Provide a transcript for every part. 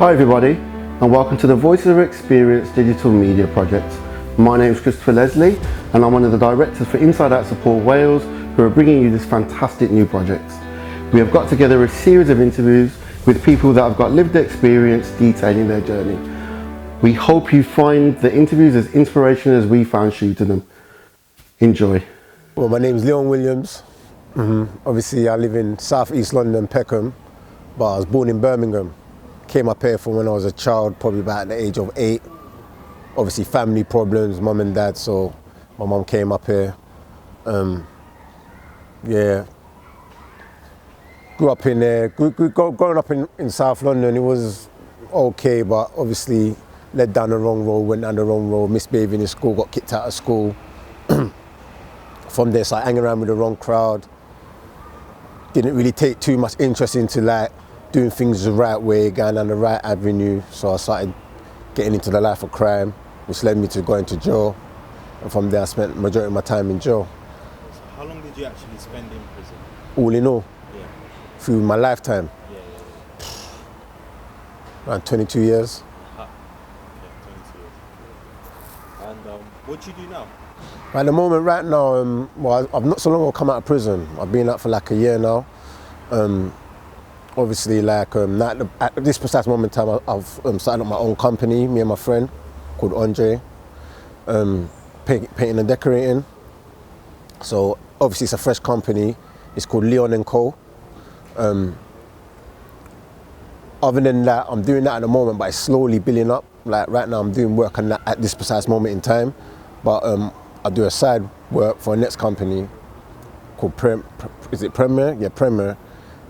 Hi everybody, and welcome to the Voices of Experience Digital Media Project. My name is Christopher Leslie, and I'm one of the directors for Inside Out Support Wales, who are bringing you this fantastic new project. We have got together a series of interviews with people that have got lived experience detailing their journey. We hope you find the interviews as inspirational as we found shooting them. Enjoy. Well, my name is Leon Williams. Obviously, I live in South East London, Peckham, but I was born in Birmingham. Came up here from when I was a child, probably about the age of 8. Obviously, family problems, mum and dad, so my mum came up here. Grew up in there. Growing up in South London, it was okay, but obviously led down the wrong road, went down the wrong road, misbehaving in school, got kicked out of school. From there, started hanging around with the wrong crowd. Didn't really take too much interest into like doing things the right way, going down the right avenue. So I started getting into the life of crime, which led me to going to jail. And from there, I spent the majority of my time in jail. So how long did you actually spend in prison? All in all, Yeah. through my lifetime, around 22 years. Okay, 22 years. And what do you do now? At the moment, right now, well, I've not so long ago come out of prison. I've been out for like a year now. Obviously, like at this precise moment in time, I've started up my own company, me and my friend, called Andre, painting and decorating. So obviously it's a fresh company. It's called Leon & Co. Other than that, I'm doing that at the moment, but it's slowly building up. Like right now, I'm doing work on that at this precise moment in time. But I do a side work for a next company called Premier? Yeah, Premier.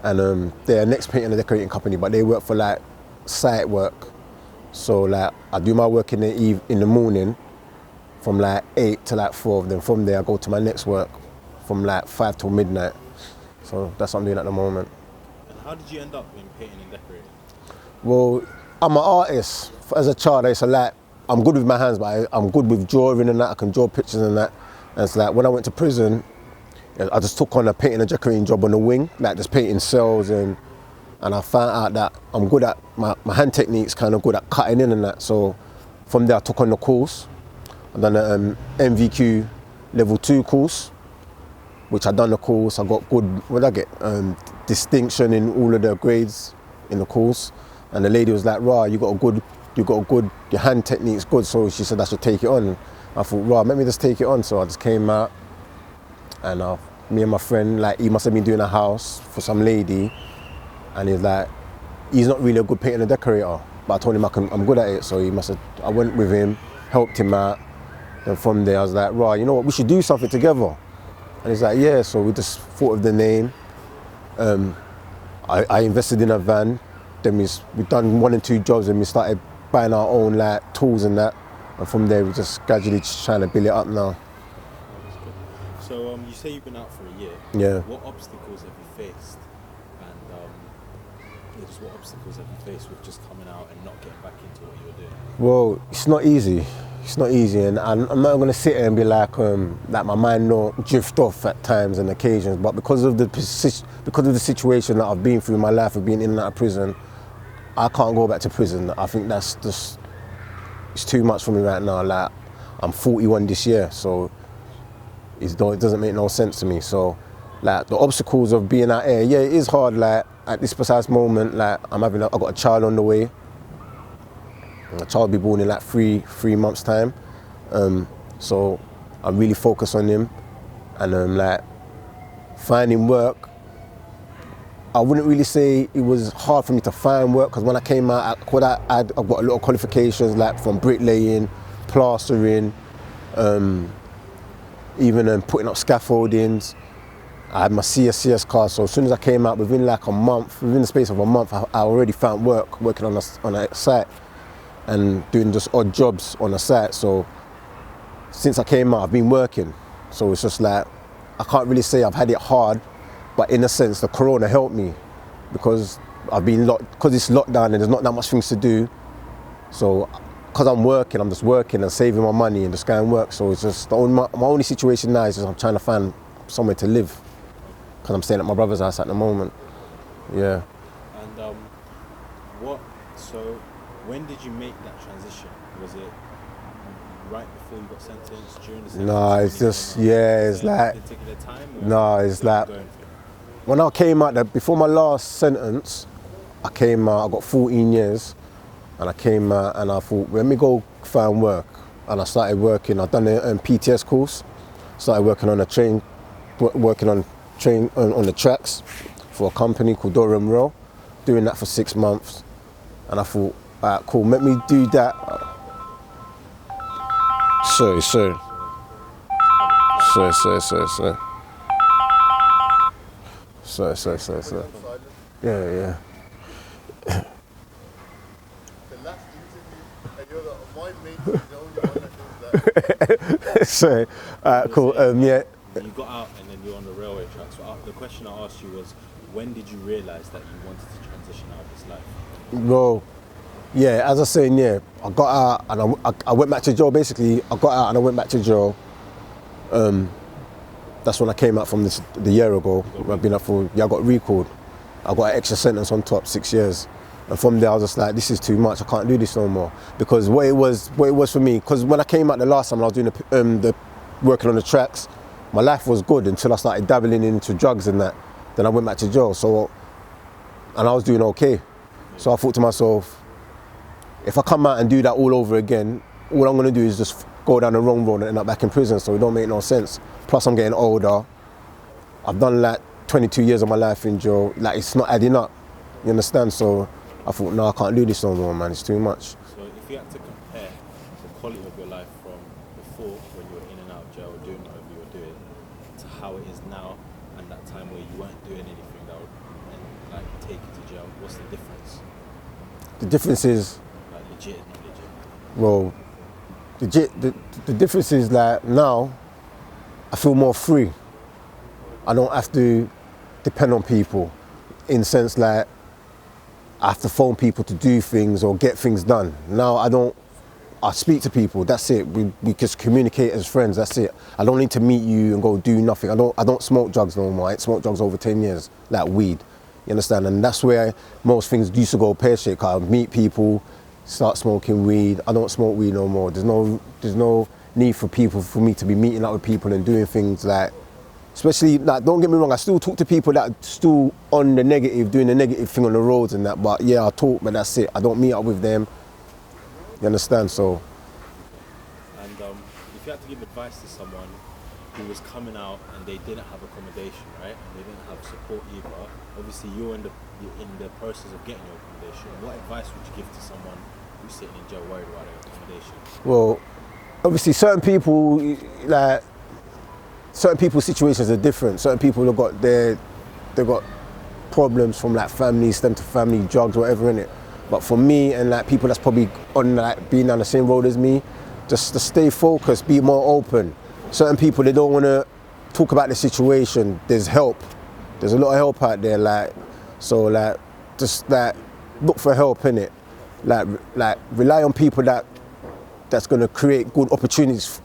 And they're a next painting and decorating company, but they work for like site work. So like I do my work in the morning from like 8 to like 4. Then from there I go to my next work from like 5 till midnight. So that's what I'm doing at the moment. And how did you end up in painting and decorating? Well, I'm an artist. As a child, I used to like, I'm good with my hands, but I'm good with drawing and that. I can draw pictures and that. And it's like when I went to prison, I just took on a painting and decorating job on the wing, like just painting cells, and I found out that I'm good at, my hand technique's kind of good at cutting in and that. So from there I took on the course. I done an MVQ level 2 course, which I done the course. I got good, what did I get? Distinction in all of the grades in the course. And the lady was like, "Rah, you got a good, your hand technique's good." So she said I should take it on. I thought, "Rah, let me just take it on." So I just came out, and me and my friend, like, he must have been doing a house for some lady, and he's like, he's not really a good painter and decorator, but I told him I'm good at it. So I went with him, helped him out, and from there I was like, "Right, you know what, we should do something together." And he's like, "Yeah." So we just thought of the name. I invested in a van. Then we done 1 and 2 jobs, and we started buying our own like tools and that. And from there we just gradually just trying to build it up now. So you say you've been out for a year. Yeah. What obstacles have you faced? And just what obstacles have you faced with just coming out and not getting back into what you're doing? Well, it's not easy. It's not easy, and I'm not going to sit here and be like my mind not drift off at times and occasions. But because of the situation that I've been through in my life of being in and out of prison, I can't go back to prison. I think that's just, it's too much for me right now. Like, I'm 41 this year, so it doesn't make no sense to me. So like the obstacles of being out here, yeah, it is hard. Like at this precise moment, like I've got a child on the way. A child will be born in like three months time. So I'm really focused on him, and like finding work. I wouldn't really say it was hard for me to find work, because when I came out, I've got a lot of qualifications, like from bricklaying, plastering, even putting up scaffoldings. I had my CSCS card, so as soon as I came out, within the space of a month, I already found work, working on a site and doing just odd jobs on the site. So since I came out, I've been working. So it's just like, I can't really say I've had it hard, but in a sense, the corona helped me, because because it's lockdown and there's not that much things to do. So because I'm working, I'm just working and saving my money and just going and work. So it's just, my only situation now is just I'm trying to find somewhere to live, because I'm staying at my brother's house at the moment. Yeah. And what So, when did you make that transition? Was it right before you got sentenced, during the sentence? No, it's just, yeah, it's like, a particular time? no, it's like, when I came out, before my last sentence, I came out, I got 14 years, and I came out and I thought, let me go find work. And I started working, I've done a PTS course, started working on a train, working on the tracks for a company called Durham Rail, doing that for 6 months. And I thought, all right, cool, let me do that. Sorry. Yeah. So, cool. Yeah. You got out and then you're on the railway track. So the question I asked you was, when did you realise that you wanted to transition out of this life? Well, yeah, as I was saying, yeah, I got out and I went back to jail. Basically, I got out and I went back to jail. That's when I came out from the year ago. I've been up for, I got recalled. I got an extra sentence on top, 6 years. And from there, I was just like, this is too much. I can't do this no more. Because what it was for me, because when I came out the last time, I was doing the working on the tracks. My life was good until I started dabbling into drugs and that. Then I went back to jail. So, and I was doing okay. So I thought to myself, if I come out and do that all over again, all I'm going to do is just go down the wrong road and end up back in prison. So it don't make no sense. Plus, I'm getting older. I've done like 22 years of my life in jail. Like, it's not adding up. You understand? So I thought, no, I can't do this no more, man. It's too much. So if you had to compare the quality of your life from before, when you were in and out of jail, doing whatever you were doing, to how it is now, and that time where you weren't doing anything that would like take you to jail, what's the difference? The difference is, Like legit and not legit? well, the difference is like now, I feel more free. I don't have to depend on people in the sense like I have to phone people to do things or get things done. Now I speak to people, that's it. We just communicate as friends, that's it. I don't need to meet you and go do nothing. I don't smoke drugs no more. I ain't smoked drugs over 10 years, like weed. You understand? And that's where most things used to go pear-shaped. I meet people, start smoking weed. I don't smoke weed no more. There's no need for me to be meeting up with people and doing things like, especially, like, don't get me wrong, I still talk to people that are still on the negative, doing the negative thing on the roads and that, but yeah, I talk, but that's it. I don't meet up with them. You understand? So. And if you had to give advice to someone who was coming out and they didn't have accommodation, right, and they didn't have support either, obviously you're in the process of getting your accommodation, what advice would you give to someone who's sitting in jail worried about their accommodation? Well, obviously certain people, like, certain people's situations are different. Certain people they've got problems from like family, stem to family, drugs, whatever in it. But for me and like people that's probably on like being on the same road as me, just to stay focused, be more open. Certain people, they don't want to talk about the situation. There's help. There's a lot of help out there. Like, so like, just like look for help in it. Like rely on people that's going to create good opportunities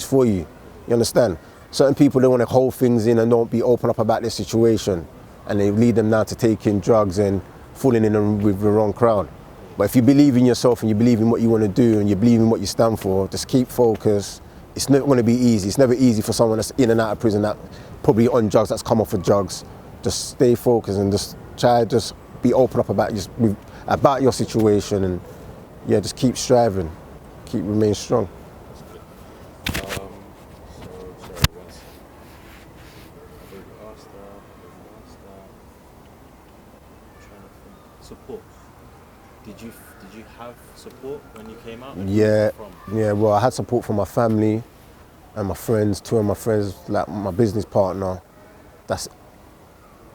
for you. You understand? Certain people don't want to hold things in and don't be open up about their situation, and they lead them now to taking drugs and falling in with the wrong crowd. But if you believe in yourself and you believe in what you want to do and you believe in what you stand for, just keep focused. It's not going to be easy. It's never easy for someone that's in and out of prison, that probably on drugs, that's come off of drugs. Just stay focused and just try, just be open up about your situation, and yeah, just keep striving, remain strong. Support. Did you have support when you came out? Yeah. Well, I had support from my family and my friends. Two of my friends, like my business partner, that's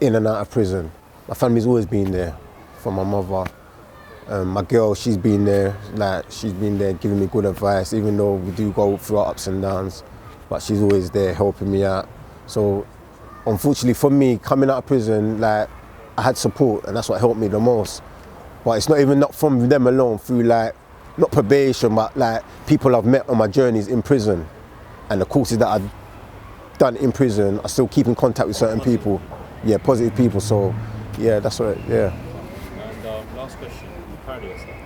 in and out of prison. My family's always been there. For my mother, my girl, she's been there giving me good advice. Even though we do go through our ups and downs, but she's always there helping me out. So, unfortunately for me, coming out of prison, like, I had support, and that's what helped me the most. But it's not from them alone, through like, not probation, but like people I've met on my journeys in prison, and the courses that I've done in prison. I still keep in contact with certain people. Yeah, positive people. So, yeah, that's right. Yeah. And last question: proud of yourself?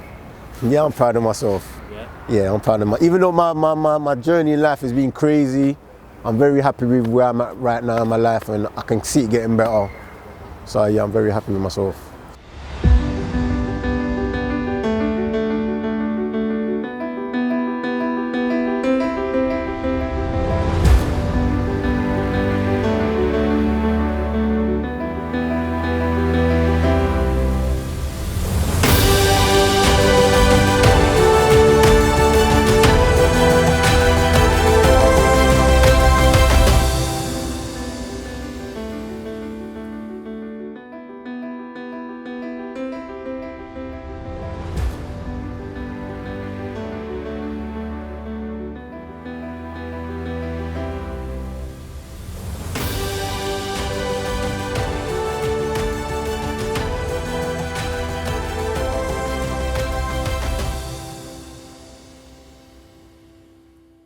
Yeah, I'm proud of myself. Yeah? Yeah, I'm proud of even though my journey in life has been crazy, I'm very happy with where I'm at right now in my life, and I can see it getting better. So yeah, I'm very happy with myself.